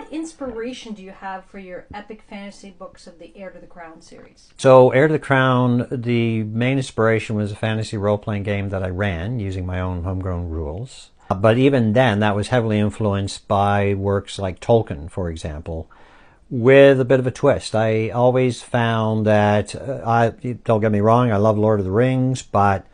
what inspiration do you have for your epic fantasy books of the Heir to the Crown series? So Heir to the Crown, the main inspiration was a fantasy role-playing game that I ran using my own homegrown rules. But even then, that was heavily influenced by works like Tolkien, for example, with a bit of a twist. I always found that, don't get me wrong, I love Lord of the Rings, but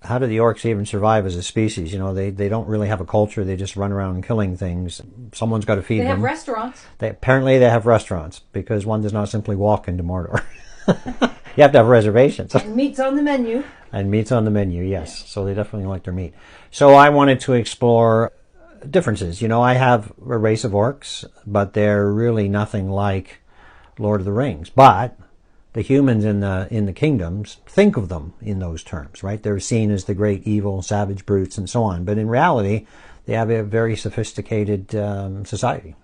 how do the orcs even survive as a species? You know, they don't really have a culture. They just run around killing things. Someone's got to feed them. They have restaurants. Apparently they have restaurants, because one does not simply walk into Mordor. You have to have reservations. And meat's on the menu. And meat's on the menu, yes. Yeah. So they definitely like their meat. So I wanted to explore differences. You know, I have a race of orcs, but they're really nothing like Lord of the Rings. But the humans in the kingdoms think of them in those terms, right? They're seen as the great evil, savage brutes, and so on. But in reality, they have a very sophisticated society.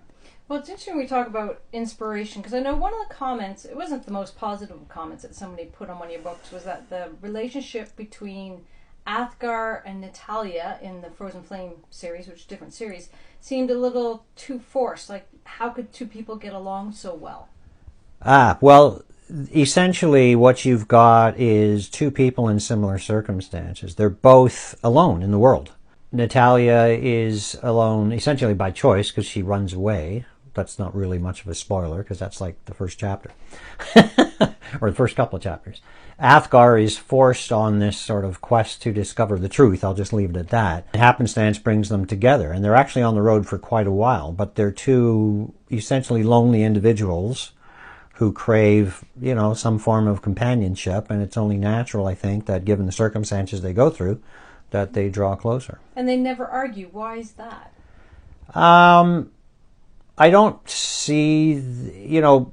Well, it's interesting we talk about inspiration, because I know one of the comments, it wasn't the most positive of comments that somebody put on one of your books, was that the relationship between Athgar and Natalia in the Frozen Flame series, which is a different series, seemed a little too forced. Like, how could two people get along so well? Well, essentially what you've got is two people in similar circumstances. They're both alone in the world. Natalia is alone essentially by choice because she runs away. That's not really much of a spoiler because that's like the first chapter or the first couple of chapters. Athgar is forced on this sort of quest to discover the truth. I'll just leave it at that. Happenstance brings them together, and they're actually on the road for quite a while, but they're two essentially lonely individuals who crave, you know, some form of companionship, and it's only natural, I think, that given the circumstances they go through, that they draw closer. And they never argue. Why is that? I don't see, you know,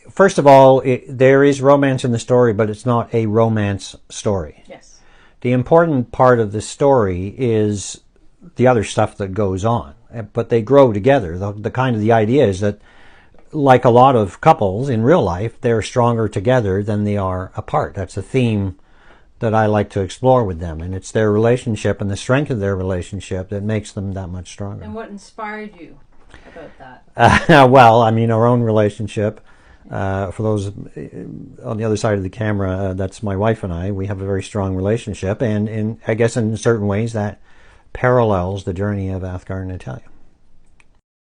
first of all, there is romance in the story, but it's not a romance story. Yes. The important part of the story is the other stuff that goes on, but they grow together. The idea is that, like a lot of couples in real life, they're stronger together than they are apart. That's a theme that I like to explore with them, and it's their relationship and the strength of their relationship that makes them that much stronger. And what inspired you about that? Well, I mean, our own relationship, for those on the other side of the camera, that's my wife and I. We have a very strong relationship, and I guess in certain ways that parallels the journey of Athgar and Natalia.